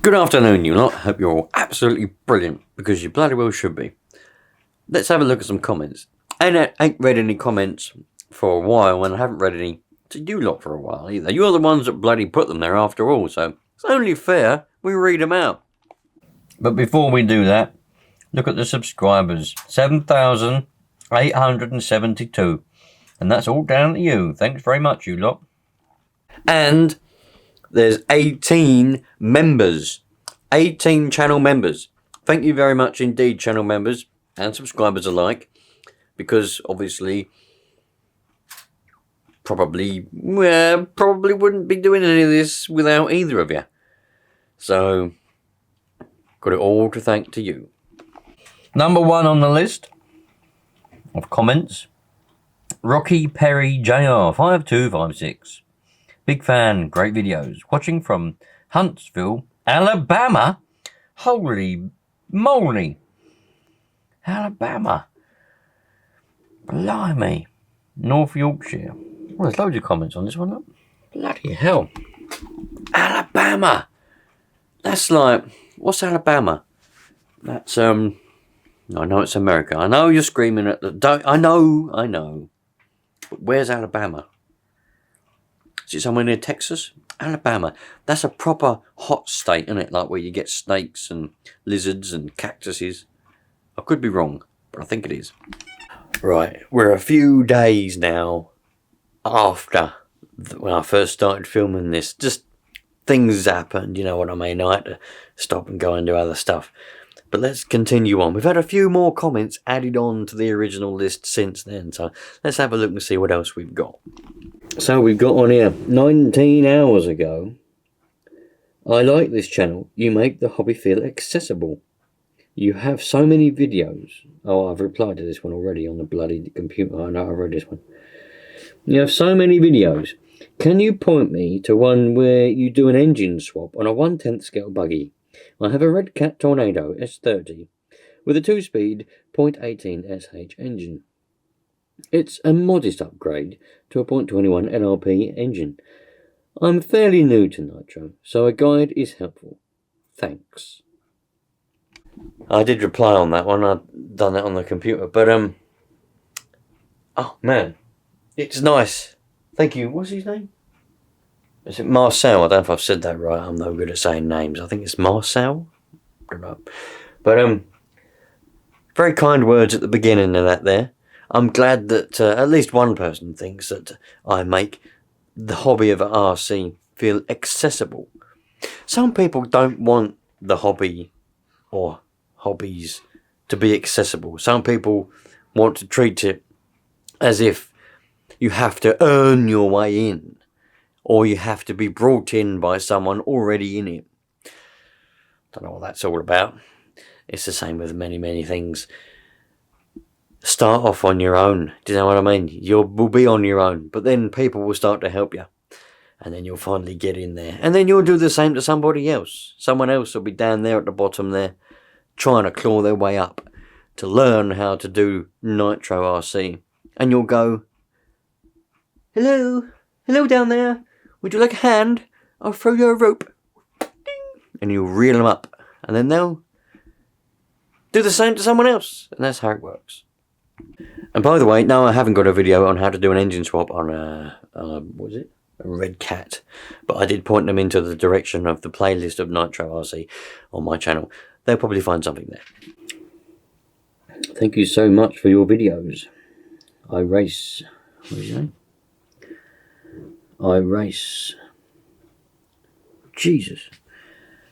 Good afternoon, you lot. Hope you're all absolutely brilliant, because you bloody well should be. Let's have a look at some comments. And I ain't read any comments for a while, and I haven't read any to you lot for a while either. You're the ones that bloody put them there after all, so it's only fair we read them out. But before we do that, look at the subscribers. 7,872. And that's all down to you. Thanks very much, you lot. And there's 18 members. 18 channel members. Thank you very much indeed, channel members and subscribers alike. Because obviously, probably wouldn't be doing any of this without either of you. So, got it all to thank to you. Number one on the list of comments, Rocky Perry Jr. 5256. Big fan, great videos. Watching from Huntsville, Alabama. Holy moly. Alabama. Blimey. North Yorkshire. Well, there's loads of comments on this one. Look. Bloody hell. Alabama. That's like, what's Alabama? That's, I know it's America. I know you're screaming at the, I know. But where's Alabama? Is it somewhere near Texas? Alabama. That's a proper hot state, isn't it? Like where you get snakes and lizards and cactuses. I could be wrong, but I think it is. Right, we're a few days now after when I first started filming this. Just things happened, you know what I mean? I had to stop and go and do other stuff. But let's continue on. We've had a few more comments added on to the original list since then. So let's have a look and see what else we've got. So we've got on here, 19 hours ago. I like this channel. You make the hobby feel accessible. You have so many videos. Oh, I've replied to this one already on the bloody computer. I know I read this one. You have so many videos. Can you point me to one where you do an engine swap on a 1/10 scale buggy? I have a Red Cat Tornado S30 with a 2-speed 0.18 SH engine. It's a modest upgrade to a 0.21 LRP engine. I'm fairly new to Nitro, so a guide is helpful. Thanks. I did reply on that one. I'd done that on the computer, but oh man, it's nice. Thank you. What's his name? Is it Marcel? I don't know if I've said that right. I'm no good at saying names. I think it's Marcel. But very kind words at the beginning of that there. I'm glad that at least one person thinks that I make the hobby of RC feel accessible. Some people don't want the hobby or hobbies to be accessible. Some people want to treat it as if you have to earn your way in, or you have to be brought in by someone already in it. Don't know what that's all about. It's the same with many things. Start off on your own. Do you know what I mean? You'll be on your own, but then people will start to help you. And then you'll finally get in there. And then you'll do the same to somebody else. Someone else will be down there at the bottom there, trying to claw their way up to learn how to do Nitro RC. And you'll go, hello down there. Would you like a hand? I'll throw you a rope. Ding. And you'll reel them up. And then they'll do the same to someone else. And that's how it works. And by the way, no, I haven't got a video on how to do an engine swap on what was it? A Red Cat. But I did point them into the direction of the playlist of Nitro RC on my channel. They'll probably find something there. Thank you so much for your videos. I race. What is your name? I race. Jesus.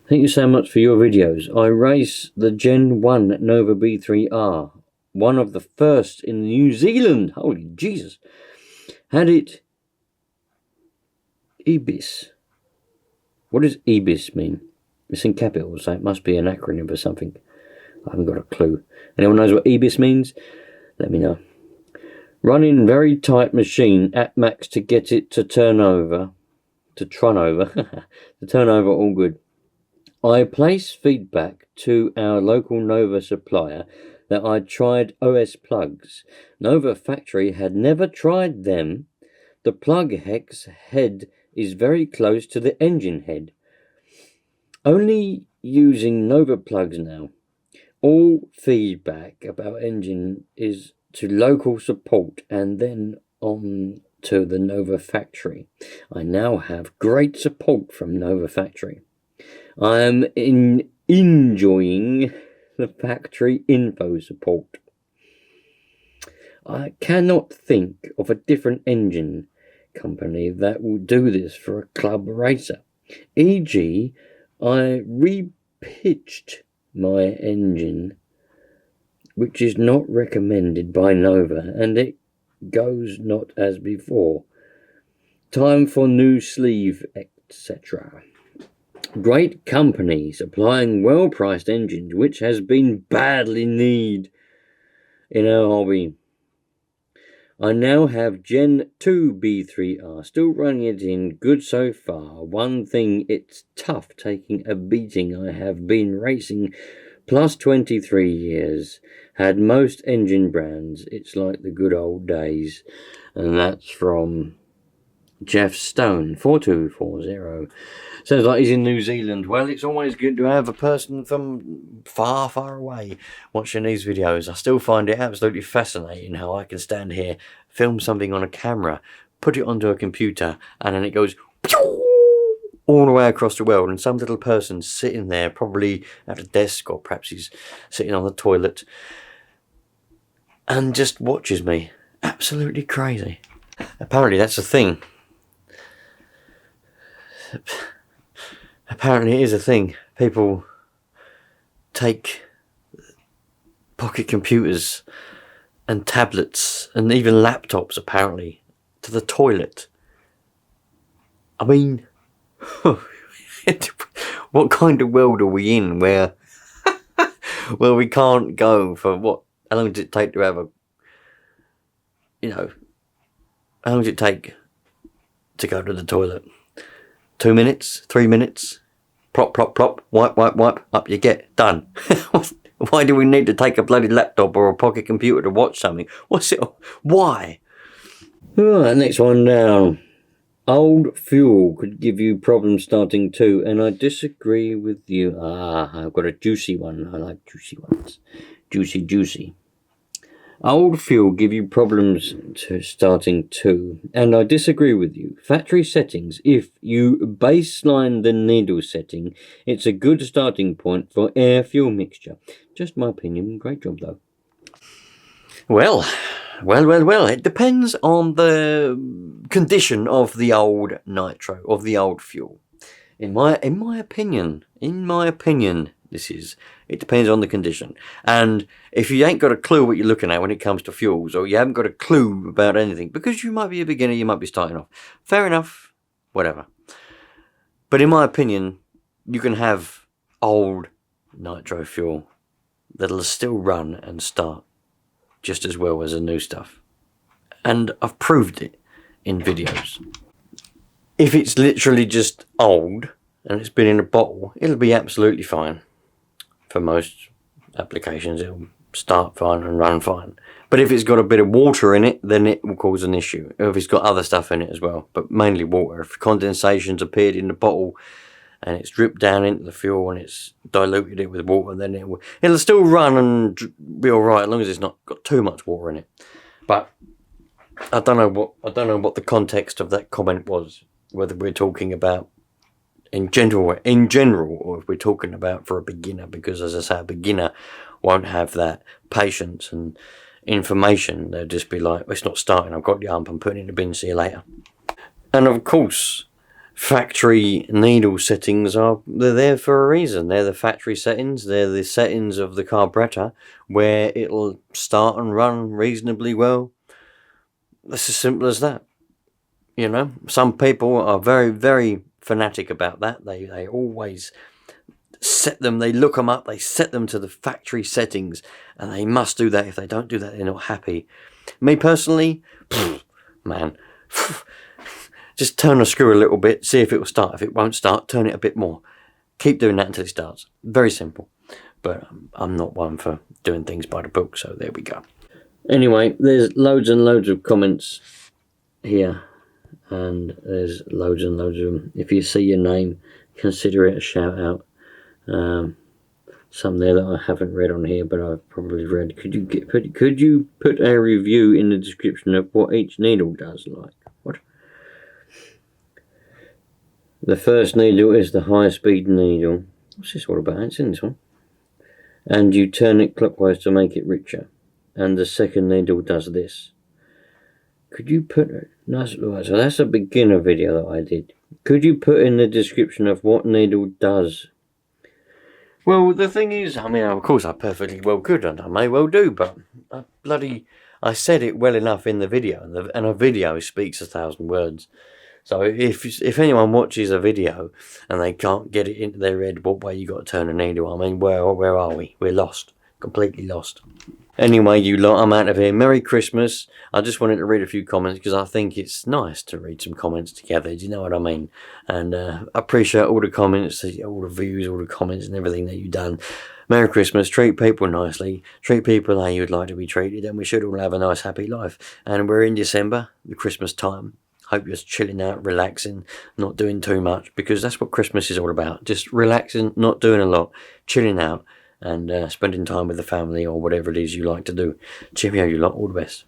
Thank you so much for your videos. I race the Gen 1 Nova B3R. One of the first in New Zealand. Holy Jesus. Had it EBIS. What does EBIS mean? It's in capitals, so it must be an acronym for something. I haven't got a clue. Anyone knows what EBIS means? Let me know. Running very tight machine at max to get it to turn over. To turn over all good. I place feedback to our local Nova supplier that I tried OS plugs. Nova factory had never tried them. The plug hex head is very close to the engine head. Only using Nova plugs now. All feedback about engine is to local support and then on to the Nova factory. I now have great support from Nova factory. I am enjoying the factory info support. I cannot think of a different engine company that will do this for a club racer. E.g., I repitched my engine, which is not recommended by Nova, and it goes not as before. Time for new sleeve, etc. Great company supplying well-priced engines, which has been badly needed in our hobby. I now have Gen 2 B3R, still running it in good so far. One thing, it's tough taking a beating. I have been racing plus 23 years, had most engine brands. It's like the good old days. And that's from Jeff Stone, 4240. Sounds like he's in New Zealand. Well, it's always good to have a person from far, far away watching these videos. I still find it absolutely fascinating how I can stand here, film something on a camera, put it onto a computer, and then it goes all the way across the world, and some little person sitting there, probably at a desk, or perhaps he's sitting on the toilet, and just watches me. Absolutely crazy. Apparently that's a thing. Apparently it is a thing. People take pocket computers and tablets and even laptops, apparently, to the toilet. I mean, what kind of world are we in where we can't go for what? How long does it take to have a, how long does it take to go to the toilet? 2 minutes? 3 minutes? Plop, plop, plop. Wipe, wipe, wipe. Up you get. Done. Why do we need to take a bloody laptop or a pocket computer to watch something? What's it? Why? Alright, next one down. Old fuel could give you problems starting too, and I disagree with you. I've got a juicy one. I like juicy ones. Juicy, juicy. Old fuel give you problems to starting too, and I disagree with you. Factory settings, if you baseline the needle setting, it's a good starting point for air fuel mixture. Just my opinion. Great job though. Well, it depends on the condition of the old nitro, of the old fuel. In my opinion, it depends on the condition. And if you ain't got a clue what you're looking at when it comes to fuels, or you haven't got a clue about anything, because you might be a beginner, you might be starting off, fair enough, whatever. But in my opinion, you can have old nitro fuel that'll still run and start just as well as the new stuff. And I've proved it in videos. If it's literally just old and it's been in a bottle, it'll be absolutely fine. For most applications, it'll start fine and run fine. But if it's got a bit of water in it, then it will cause an issue. Or if it's got other stuff in it as well, but mainly water. If condensation's appeared in the bottle and it's dripped down into the fuel and it's diluted it with water, then it'll still run and be all right as long as it's not got too much water in it. But I don't know what the context of that comment was. Whether we're talking about in general, or if we're talking about for a beginner, because as I say, a beginner won't have that patience and information. They'll just be like, it's not starting, I've got the ump, I'm putting it in the bin, see you later. And of course, factory needle settings they're there for a reason. They're the factory settings, they're the settings of the carburetor where it'll start and run reasonably well. It's as simple as that. Some people are very, very fanatic about that. They always set them, they look them up, they set them to the factory settings, and they must do that. If they don't do that, they're not happy. Me personally, just turn the screw a little bit, see if it will start. If it won't start, turn it a bit more. Keep doing that until it starts. Very simple. But I'm not one for doing things by the book, so there we go. Anyway, there's loads and loads of comments here. And there's loads and loads of them. If you see your name, consider it a shout out. Some there that I haven't read on here, but I've probably read. Could you put a review in the description of what each needle does? Like what? The first needle is the high-speed needle. What's this all about? It's in this one. And you turn it clockwise to make it richer. And the second needle does this. Could you put it? Nice. So that's a beginner video that I did. Could you put in the description of what needle does? Well, the thing is, I mean, of course I perfectly well could, and I may well do, but I said it well enough in the video, and a video speaks 1,000 words. So if anyone watches a video and they can't get it into their head what way you got to turn a needle, I mean, where are we? We're lost, completely lost. Anyway, you lot, I'm out of here. Merry Christmas. I just wanted to read a few comments because I think it's nice to read some comments together. Do you know what I mean? And I appreciate all the comments, all the views, all the comments and everything that you've done. Merry Christmas. Treat people nicely. Treat people how you'd like to be treated. And we should all have a nice, happy life. And we're in December, the Christmas time. Hope you're chilling out, relaxing, not doing too much. Because that's what Christmas is all about. Just relaxing, not doing a lot, chilling out. And spending time with the family or whatever it is you like to do. Cheerio, you lot. All the best.